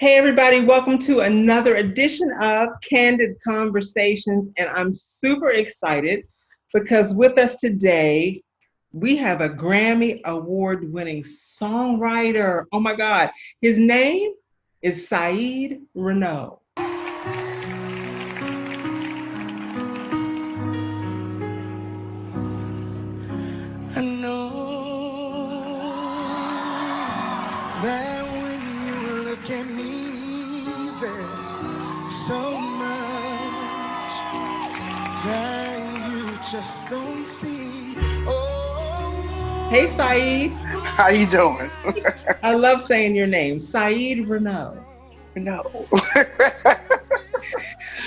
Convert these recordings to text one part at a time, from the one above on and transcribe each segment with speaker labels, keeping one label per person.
Speaker 1: Hey, everybody, welcome to another edition of Candid Conversations. And I'm super excited because with us today, we have a Grammy Award winning songwriter. Oh my God. His name is Saeed Renaud.
Speaker 2: I know that when you look at me, there's so much that you just don't see. Oh,
Speaker 1: Hey, Saeed.
Speaker 3: How you doing?
Speaker 1: I love saying your name, Saeed Renaud.
Speaker 3: No. Thank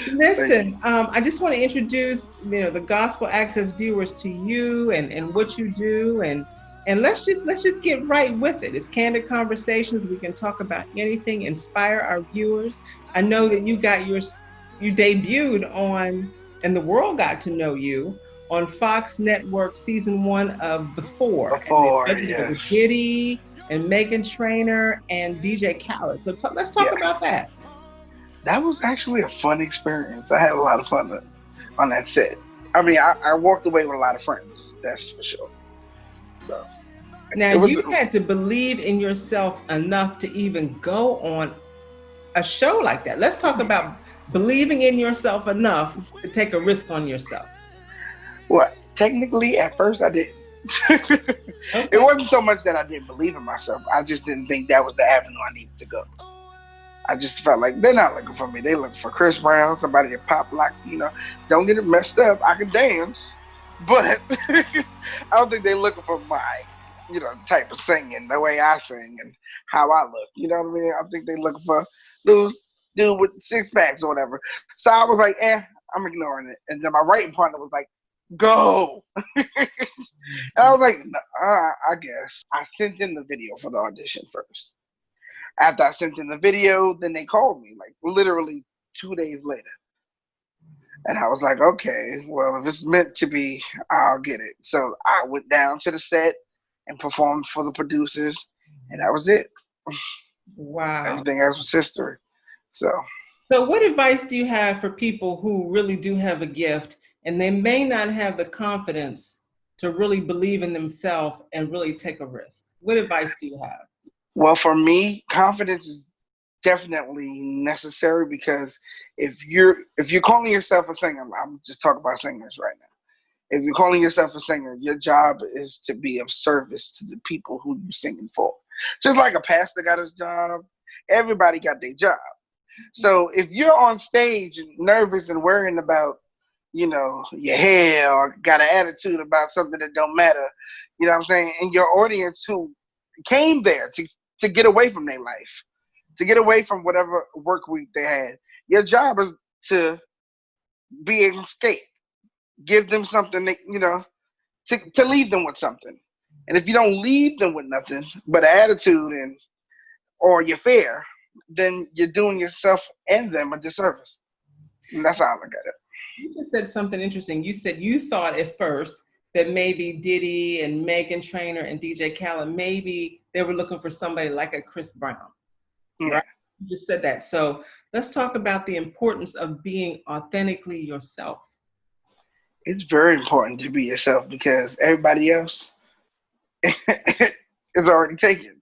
Speaker 3: you.
Speaker 1: Listen, I just want to introduce, the Gospel Access viewers to you and what you do, and let's just get right with it. It's Candid Conversations. We can talk about anything, inspire our viewers. I know that you debuted on, and the world got to know you on Fox Network season 1 of The Four, and
Speaker 3: Before,
Speaker 1: it was
Speaker 3: yes.
Speaker 1: with Diddy and Megan Trainor and DJ Khaled. So let's talk
Speaker 3: Yeah.
Speaker 1: about that.
Speaker 3: That was actually a fun experience. I had a lot of fun on that set. I mean, I walked away with a lot of friends, that's for sure. So
Speaker 1: Now,
Speaker 3: it was,
Speaker 1: you had to believe in yourself enough to even go on a show like that. Let's talk about believing in yourself enough to take a risk on yourself.
Speaker 3: well, technically at first I didn't.
Speaker 1: Okay.
Speaker 3: It wasn't so much that I didn't believe in myself. I just didn't think that was the avenue I needed to go. I just felt like they're not looking for me. They looking for Chris Brown, somebody that pop like, don't get it messed up. I can dance, but I don't think they're looking for my, type of singing, the way I sing and how I look. You know what I mean? I think they're looking for dude with 6 packs or whatever. So I was like, I'm ignoring it. And then my writing partner was like, go. And I was like, I guess. I sent in the video for the audition first. After I sent in the video, then they called me, like literally 2 days later. And I was like, okay, well, if it's meant to be, I'll get it. So I went down to the set and performed for the producers, and that was it.
Speaker 1: Wow.
Speaker 3: Everything else was history. So
Speaker 1: what advice do you have for people who really do have a gift and they may not have the confidence to really believe in themselves and really take a risk? What advice do you have?
Speaker 3: well, for me, confidence is definitely necessary because if you're calling yourself a singer, I'm just talking about singers right now. If you're calling yourself a singer, your job is to be of service to the people who you're singing for. Just like a pastor got his job, everybody got their job. So if you're on stage nervous and worrying about, your hair or got an attitude about something that don't matter, you know what I'm saying? And your audience who came there to get away from their life, to get away from whatever work week they had. Your job is to be an escape. Give them something that, to leave them with something. And if you don't leave them with nothing but an attitude or you're fair, then you're doing yourself and them a disservice. And that's how I look at it.
Speaker 1: You just said something interesting. You said you thought at first that maybe Diddy and Megan Trainor and DJ Khaled, maybe they were looking for somebody like a Chris Brown.
Speaker 3: Yeah.
Speaker 1: Right? You just said that. So let's talk about the importance of being authentically yourself.
Speaker 3: It's very important to be yourself because everybody else is already taken.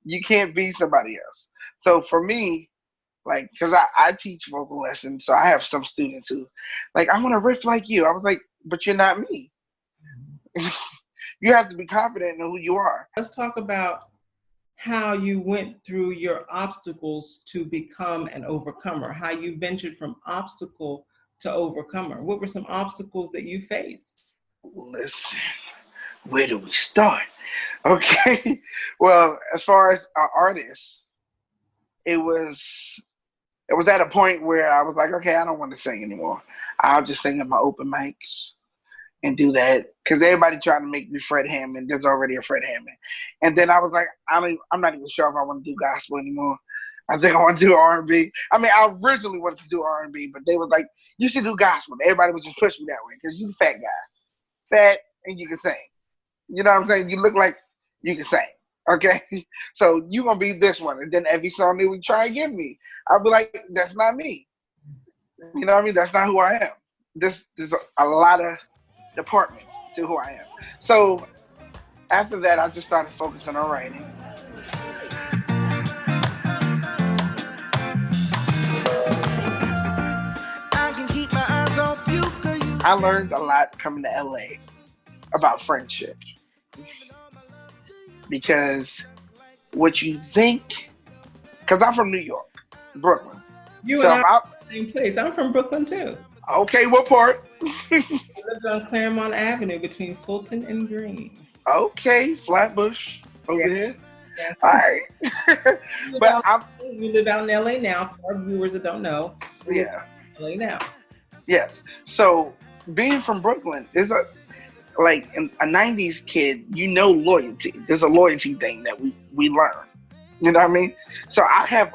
Speaker 3: You can't be somebody else. So for me, like, because I teach vocal lessons, so I have some students who, like, I want to riff like you. I was like, but you're not me. You have to be confident in who you are.
Speaker 1: Let's talk about how you went through your obstacles to become an overcomer, how you ventured from obstacle to overcomer. What were some obstacles that you faced?
Speaker 3: Listen, where do we start? Okay. Well, as far as an artist, it was at a point where I was like, okay, I don't want to sing anymore. I'll just sing at my open mics and do that because everybody trying to make me Fred Hammond. There's already a Fred Hammond. And then I was like, I'm not even sure if I want to do gospel anymore. I think I want to do R&B. I mean, I originally wanted to do R&B, but they was like, you should do gospel. Everybody would just push me that way because you fat guy. Fat and you can sing. You know what I'm saying? You look like you can sing. Okay, so you gonna be this one, and then every song they would try and give me, I'll be like, that's not me. You know what I mean? That's not who I am. There's a lot of departments to who I am. So after that, I just started focusing on writing. I learned a lot coming to LA about friendship because what you think, because I'm from New York, Brooklyn.
Speaker 1: You
Speaker 3: So
Speaker 1: and I are from the same place. I'm from Brooklyn too.
Speaker 3: Okay, what part?
Speaker 1: I lived on Claremont Avenue between Fulton and Green.
Speaker 3: Okay, Flatbush over here.
Speaker 1: Yeah.
Speaker 3: All right.
Speaker 1: We live out in LA now. For our viewers that don't know, we live in LA now.
Speaker 3: Yes. So being from Brooklyn is like a '90s kid. You know, loyalty. There's a loyalty thing that we learn. You know what I mean? So I have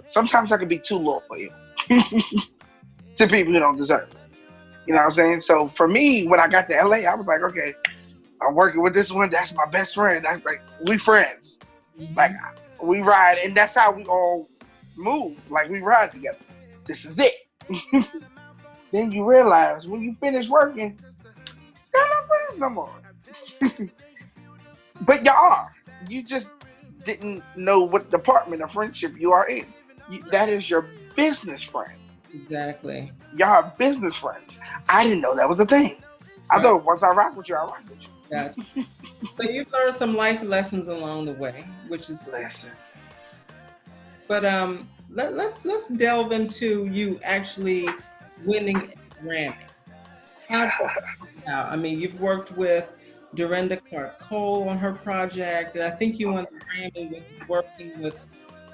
Speaker 3: sometimes I can be too loyal to people who don't deserve it. You know what I'm saying? So for me, when I got to LA, I was like, okay, I'm working with this one. That's my best friend. That's like, we friends. Mm-hmm. Like, we ride, and that's how we all move. Like, we ride together. This is it. Then you realize when you finish working, you're not friends no more. But you are. You just didn't know what department of friendship you are in. That is your business friend.
Speaker 1: Exactly.
Speaker 3: Y'all are business friends. I didn't know that was a thing. I thought once I rock with you, I rock with you.
Speaker 1: Gotcha. So you've learned some life lessons along the way, which is
Speaker 3: lesson.
Speaker 1: But let's delve into you actually winning a Grammy. How did that come out? I mean, you've worked with Dorinda Clark Cole on her project, and I think you won the Grammy with working with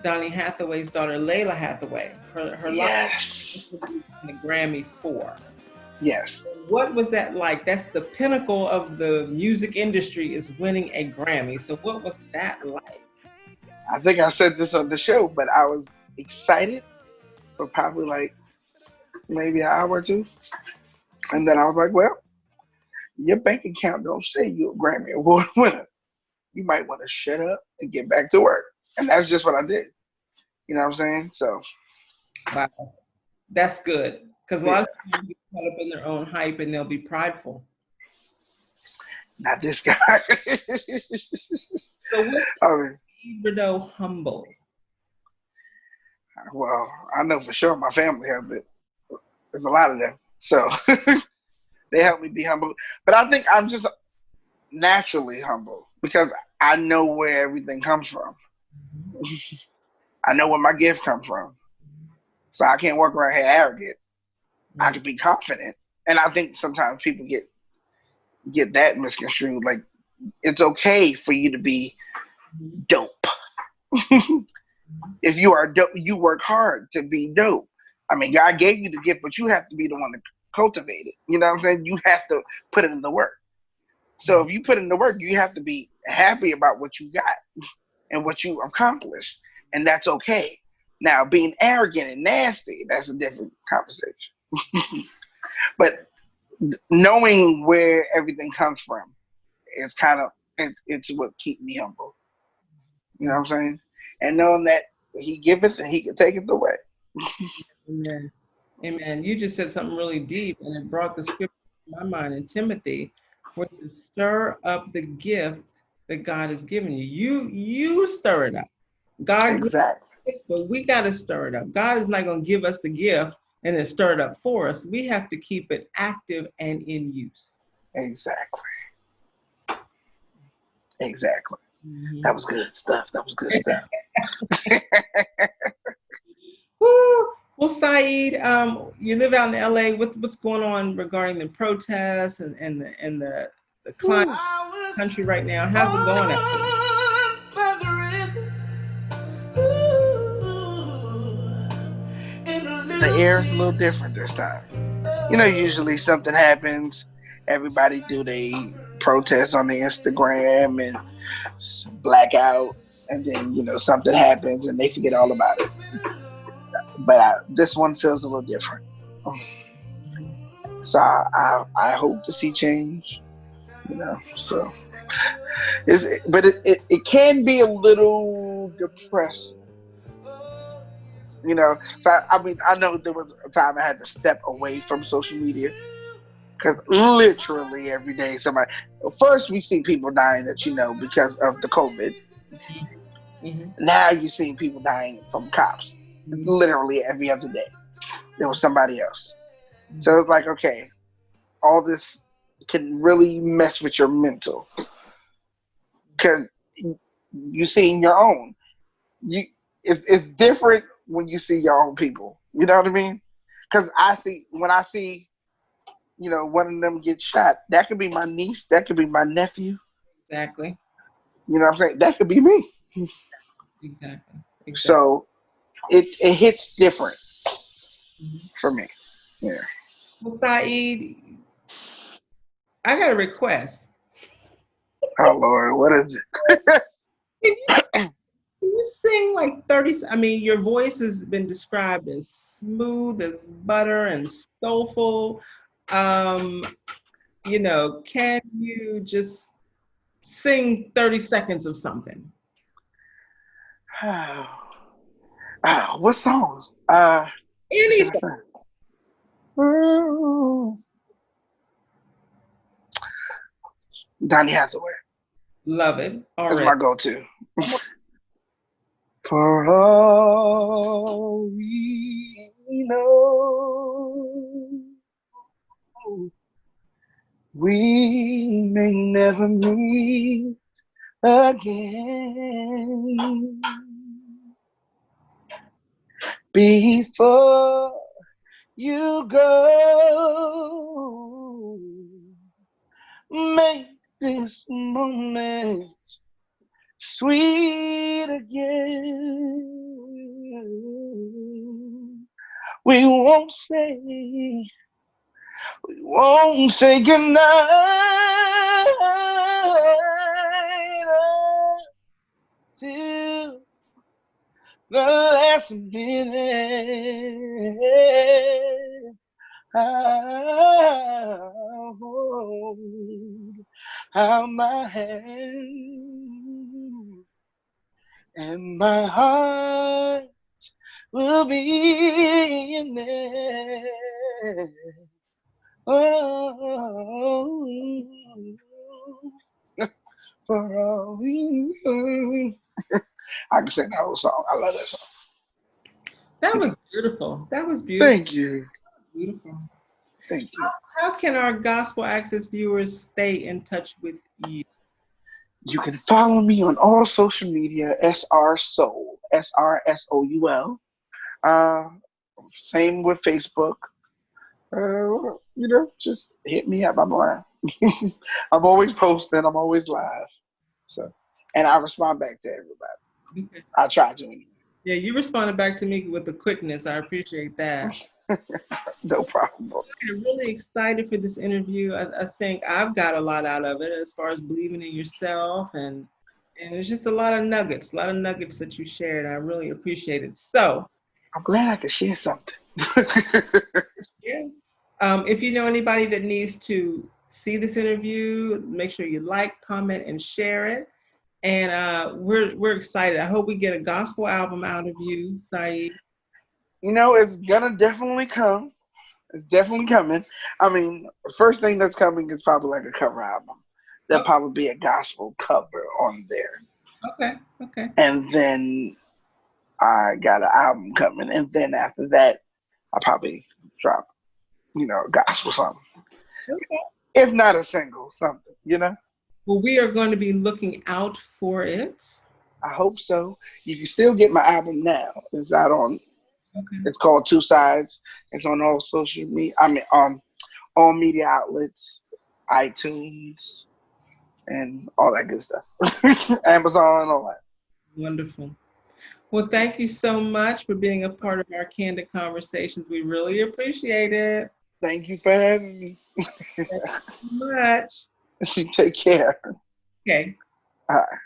Speaker 1: Donny Hathaway's daughter, Layla Hathaway. Her
Speaker 3: yes.
Speaker 1: The Grammy for.
Speaker 3: Yes.
Speaker 1: What was that like? That's the pinnacle of the music industry, is winning a Grammy. So what was that like?
Speaker 3: I think I said this on the show, but I was excited for probably like maybe an hour or two. And then I was like, well, your bank account don't say you're a Grammy Award winner. You might want to shut up and get back to work. And that's just what I did. You know what I'm saying? So.
Speaker 1: Wow. That's good. Because a lot of people get caught up in their own hype and they'll be prideful.
Speaker 3: Not this guy.
Speaker 1: So what made Saeed Renaud humble?
Speaker 3: Well, I know for sure my family has it. There's a lot of them. So they help me be humble. But I think I'm just naturally humble because I know where everything comes from. I know where my gift comes from. So I can't walk around here arrogant. I can be confident. And I think sometimes people get that misconstrued. Like, it's okay for you to be dope. If you are dope, you work hard to be dope. I mean, God gave you the gift, but you have to be the one to cultivate it. You know what I'm saying? You have to put it in the work. So if you put in the work, you have to be happy about what you got and what you accomplished. And that's okay. Now, being arrogant and nasty, that's a different conversation. But knowing where everything comes from is kind of, it's what keeps me humble. You know what I'm saying? And knowing that he giveth and he can take it away.
Speaker 1: Amen. Amen. You just said something really deep, and it brought the scripture to my mind in Timothy, where to stir up the gift that God has given you. You stir it up. God
Speaker 3: exactly.
Speaker 1: Gives it, but we got to stir it up. God is not going to give us the gift and then stir it up for us. We have to keep it active and in use.
Speaker 3: Exactly. Exactly.
Speaker 1: Mm-hmm.
Speaker 3: That was good stuff.
Speaker 1: Woo. Well, Saeed, you live out in LA. What's going on regarding the protests and the climate country right now? How's it going out
Speaker 3: there? The air is a little different this time. You know, usually something happens, everybody do they protest on the Instagram and blackout, and then, you know, something happens and they forget all about it. But this one feels a little different. So I hope to see change, you know. So It can be a little depressing, you know. So I mean, I know there was a time I had to step away from social media because literally every day somebody. First, we see people dying that you know because of the COVID.
Speaker 1: Mm-hmm.
Speaker 3: Now you're seeing people dying from cops.
Speaker 1: Mm-hmm.
Speaker 3: Literally every other day, there was somebody else.
Speaker 1: Mm-hmm.
Speaker 3: So it's like, okay, all this can really mess with your mental because you seeing your own. You it's different when you see your own people. You know what I mean? Because when I see one of them get shot, that could be my niece, that could be my nephew.
Speaker 1: Exactly.
Speaker 3: You know what I'm saying? That could be me.
Speaker 1: Exactly. Exactly.
Speaker 3: So it hits different
Speaker 1: Mm-hmm.
Speaker 3: for me. Yeah.
Speaker 1: Well, Saeed, I got a request.
Speaker 3: Oh Lord, what is it?
Speaker 1: Can you, can you sing like 30? I mean, your voice has been described as smooth as butter and soulful. Um, can you just sing 30 seconds of something?
Speaker 3: What songs? What should I
Speaker 1: Anything.
Speaker 3: say? Mm, Donny Hathaway
Speaker 1: Love it
Speaker 3: is
Speaker 1: already.
Speaker 3: my go-to.
Speaker 1: Come on.
Speaker 3: For all we know, we may never meet again. Before you go, make this moment sweet again. We won't say goodnight till the last minute. I'll hold out my hand, and my heart will be in there. Oh, for all we. I can sing that whole song. I love that song.
Speaker 1: That was beautiful. That was beautiful.
Speaker 3: Thank you.
Speaker 1: That was beautiful.
Speaker 3: Thank you.
Speaker 1: How can our Gospel Access viewers stay in touch with you?
Speaker 3: You can follow me on all social media, SR Soul, SRSOUL. Uh, Same with Facebook. Just hit me up. I'm live. I'm always posting. I'm always live. So, and I respond back to everybody.
Speaker 1: Okay.
Speaker 3: I try to anyway.
Speaker 1: Yeah, you responded back to me with the quickness. I appreciate that.
Speaker 3: No problem.
Speaker 1: I'm really excited for this interview. I think I've got a lot out of it as far as believing in yourself, and it's just a lot of nuggets that you shared. I really appreciate it. So,
Speaker 3: I'm glad I could share something.
Speaker 1: yeah. If you know anybody that needs to see this interview, make sure you like, comment, and share it. And we're excited. I hope we get a gospel album out of you, Saeed.
Speaker 3: It's gonna definitely come. It's definitely coming. I mean, the first thing that's coming is probably like a cover album. There'll
Speaker 1: Oh,
Speaker 3: probably be a gospel cover on there.
Speaker 1: okay, okay.
Speaker 3: And then I got an album coming. And then after that, I'll probably drop, a gospel something.
Speaker 1: Okay.
Speaker 3: If not a single, something.
Speaker 1: Well, we are going to be looking out for it.
Speaker 3: I hope so. You can still get my album now. It's out on,
Speaker 1: Okay.
Speaker 3: it's called Two Sides. It's on all social media. I mean, on all media outlets, iTunes, and all that good stuff. Amazon and all that.
Speaker 1: Wonderful. Well, thank you so much for being a part of our Candid Conversations. We really appreciate it.
Speaker 3: Thank you for having me.
Speaker 1: Thank you so much.
Speaker 3: Take care.
Speaker 1: Okay.
Speaker 3: All right.